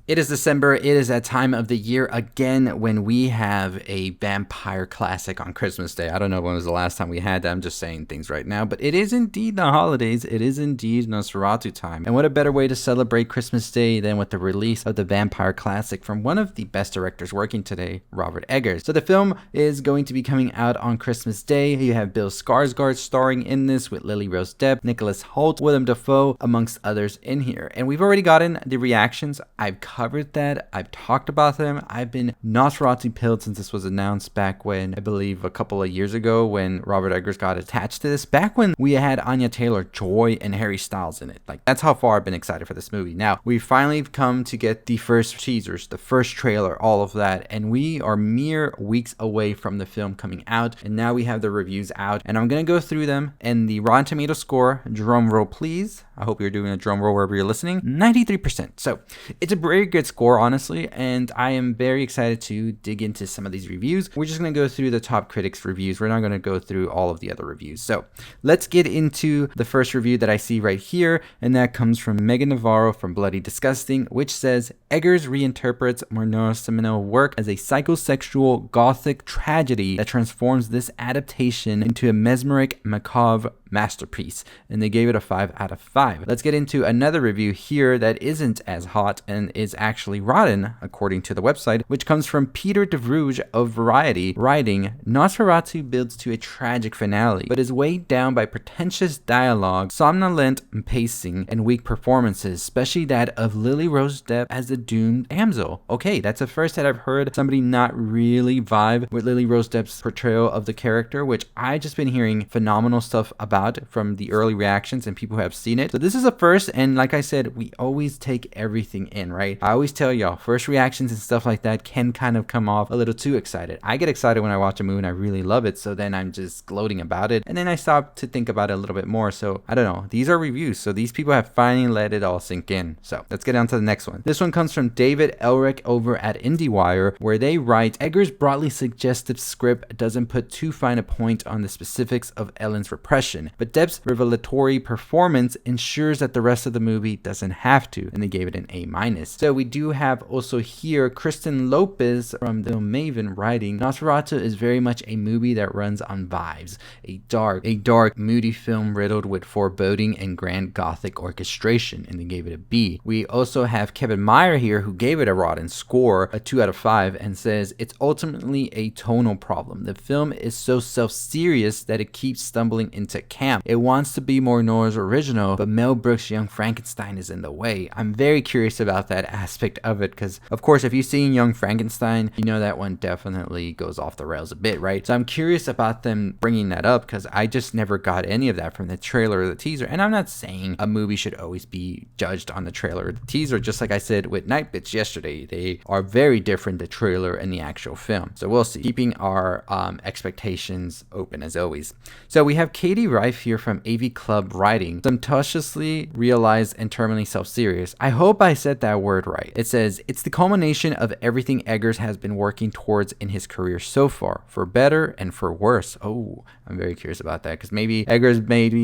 It is December. It is that time of the year again when we have a vampire classic on Christmas Day. I don't know when was the last time we had that. I'm just saying things right now. But it is indeed the holidays. It is indeed Nosferatu time. And what a better way to celebrate Christmas Day than with the release of the vampire classic from one of the best directors working today, Robert Eggers. So the film is going to be coming out on Christmas Day. You have Bill Skarsgård starring in this with Lily Rose Depp, Nicholas Hoult, Willem Dafoe, amongst others in here. And we've already gotten the reactions. I've covered that. I've talked about them. I've been Nosferatu pilled since this was announced back when, I believe, a couple of years ago when Robert Eggers got attached to this. Back when we had Anya Taylor-Joy and Harry Styles in it. Like, that's how far I've been excited for this movie. Now, we finally come to get the first teasers, the first trailer, all of that. And we are mere weeks away from the film coming out. And now we have the reviews out. And I'm going to go through them. And the Rotten Tomato score, drum roll please. I hope you're doing a drum roll wherever you're listening. 93%. So it's a very good score, honestly, and I am very excited to dig into some of these reviews. We're just going to go through the top critics reviews. We're not going to go through all of the other reviews. So let's get into the first review that I see right here, and that comes from Megan Navarro from Bloody Disgusting, which says, Eggers reinterprets Murnau's seminal work as a psychosexual gothic tragedy that transforms this adaptation into a mesmeric, macabre masterpiece, and they gave it a 5 out of 5. Let's get into another review here that isn't as hot and is actually rotten, according to the website, which comes from Peter de Vruge of Variety, writing, Nosferatu builds to a tragic finale, but is weighed down by pretentious dialogue, somnolent pacing, and weak performances, especially that of Lily Rose Depp as the doomed damsel. Okay, that's the first that I've heard somebody not really vibe with Lily Rose Depp's portrayal of the character, which I've just been hearing phenomenal stuff about from the early reactions and people who have seen it. So this is a first, and like I said, we always take everything in, right? I always tell y'all, first reactions and stuff like that can kind of come off a little too excited. I get excited when I watch a movie and I really love it, so then I'm just gloating about it, and then I stop to think about it a little bit more. So I don't know, these are reviews, so these people have finally let it all sink in. So let's get on to the next one. This one comes from David Elric over at IndieWire, where they write, Eggers' broadly suggestive script doesn't put too fine a point on the specifics of Ellen's repression, but Depp's revelatory performance ensures that the rest of the movie doesn't have to, and they gave it an A-. So we do have also here Kristen Lopez from The Maven writing, Nosferatu is very much a movie that runs on vibes, a dark, moody film riddled with foreboding and grand gothic orchestration, and they gave it a B. We also have Kevin Meyer here, who gave it a rotten score, a 2 out of 5, and says, it's ultimately a tonal problem. The film is so self-serious that it keeps stumbling into camp. It wants to be more Noir's original, but Mel Brooks' Young Frankenstein is in the way. I'm very curious about that aspect of it, because of course if you've seen Young Frankenstein, you know that one definitely goes off the rails a bit, right? So I'm curious about them bringing that up, because I just never got any of that from the trailer or the teaser. And I'm not saying a movie should always be judged on the trailer or the teaser, just like I said with Night Bitch yesterday. They are very different, the trailer and the actual film. So we'll see. Keeping our expectations open as always. So we have Katie Rife here from AV Club writing, sumptuously realized and terminally self-serious. I hope I said that word right. It says, it's the culmination of everything Eggers has been working towards in his career so far, for better and for worse. Oh, I'm very curious about that, because maybe Eggers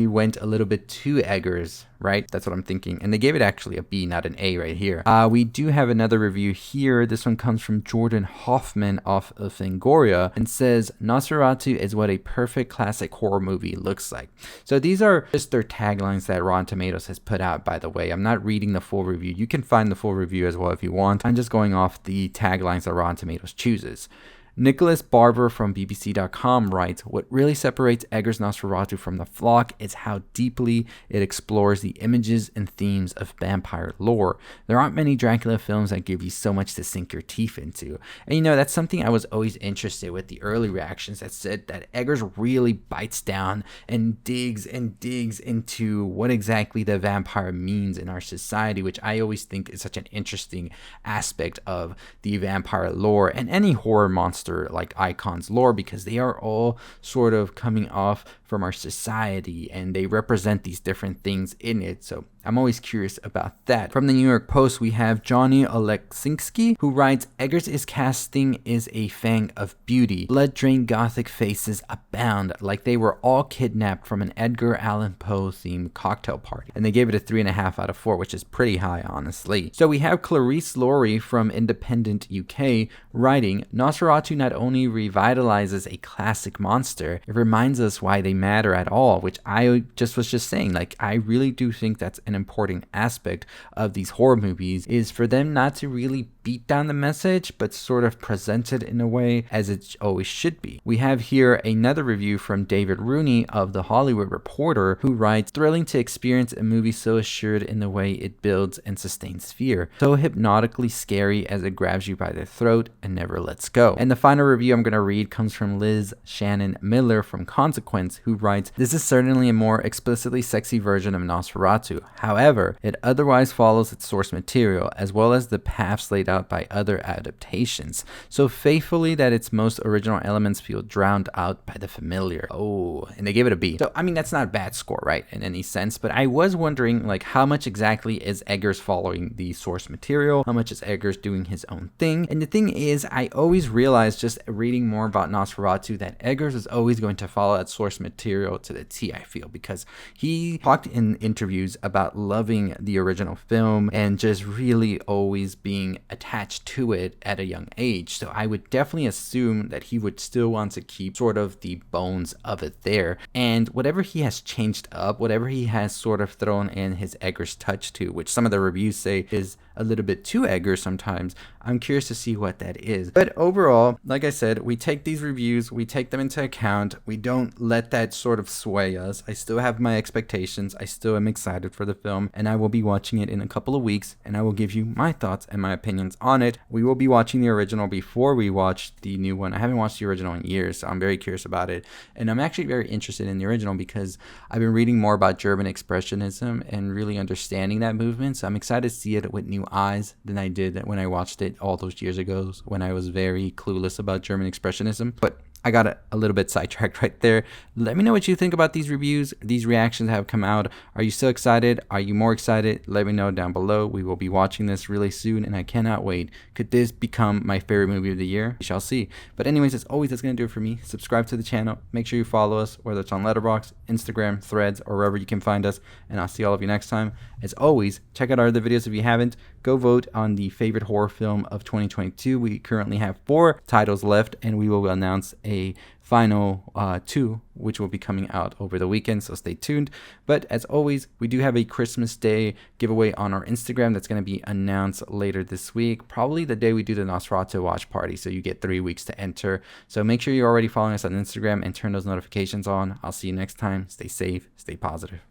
went a little bit too Eggers, right? That's what I'm thinking. And they gave it actually a B, not an A right here. We do have another review here. This one comes from Jordan Hoffman off of Fangoria and says, Nosferatu is what a perfect classic horror movie looks like. So these are just their taglines that Rotten Tomatoes has put out, by the way. I'm not reading the full review. You can find the full review as well if you want. I'm just going off the taglines that Rotten Tomatoes chooses. Nicholas Barber from BBC.com writes, what really separates Eggers' Nosferatu from The Flock is how deeply it explores the images and themes of vampire lore. There aren't many Dracula films that give you so much to sink your teeth into. And you know, that's something I was always interested with the early reactions that said that Eggers really bites down and digs into what exactly the vampire means in our society, which I always think is such an interesting aspect of the vampire lore and any horror monster like Icon's lore, because they are all sort of coming off from our society, and they represent these different things in it. So I'm always curious about that. From the New York Post, we have Johnny Oleksinsky, who writes, Eggers' casting is a fang of beauty. Blood-drained gothic faces abound, like they were all kidnapped from an Edgar Allan Poe themed cocktail party. And they gave it a 3.5 out of 4, which is pretty high, honestly. So we have Clarice Laurie from Independent UK writing, Nosferatu not only revitalizes a classic monster, it reminds us why they matter at all, which I was just saying, like, I really do think that's an important aspect of these horror movies, is for them not to really beat down the message, but sort of present it in a way as it always should be. We have here another review from David Rooney of The Hollywood Reporter, who writes, thrilling to experience a movie so assured in the way it builds and sustains fear, so hypnotically scary as it grabs you by the throat and never lets go. And the final review I'm going to read comes from Liz Shannon Miller from Consequence, who writes, this is certainly a more explicitly sexy version of Nosferatu. However, it otherwise follows its source material, as well as the paths laid out by other adaptations, so faithfully that its most original elements feel drowned out by the familiar. Oh, and they gave it a B. So, I mean, that's not a bad score, right, in any sense, but I was wondering, like, how much exactly is Eggers following the source material? How much is Eggers doing his own thing? And the thing is, I always realized just reading more about Nosferatu that Eggers is always going to follow that source material to the T, I feel, because he talked in interviews about loving the original film and just really always being attached to it at a young age. So I would definitely assume that he would still want to keep sort of the bones of it there. And whatever he has changed up, whatever he has sort of thrown in his Eggers touch to, which some of the reviews say is a little bit too Eggers sometimes, I'm curious to see what that is. But overall, like I said, we take these reviews, we take them into account. We don't let that sort of sway us. I still have my expectations. I still am excited for the film, and I will be watching it in a couple of weeks, and I will give you my thoughts and my opinions on it. We will be watching the original before we watch the new one. I haven't watched the original in years, so I'm very curious about it. And I'm actually very interested in the original because I've been reading more about German Expressionism and really understanding that movement. So I'm excited to see it with new eyes than I did when I watched it all those years ago when I was very clueless about German Expressionism. But I got a little bit sidetracked right there. Let me know what you think about these reviews, these reactions that have come out. Are you still excited? Are you more excited? Let me know down below. We will be watching this really soon, and I cannot wait. Could this become my favorite movie of the year? We shall see. But anyways, as always, that's going to do it for me. Subscribe to the channel. Make sure you follow us, whether it's on Letterboxd, Instagram, Threads, or wherever you can find us. And I'll see all of you next time. As always, check out our other videos if you haven't. Go vote on the favorite horror film of 2022. We currently have 4 titles left, and we will announce a final 2, which will be coming out over the weekend, so stay tuned. But as always, we do have a Christmas Day giveaway on our Instagram that's going to be announced later this week, probably the day we do the Nosferatu watch party, so you get 3 weeks to enter. So make sure you're already following us on Instagram and turn those notifications on. I'll see you next time. Stay safe, stay positive.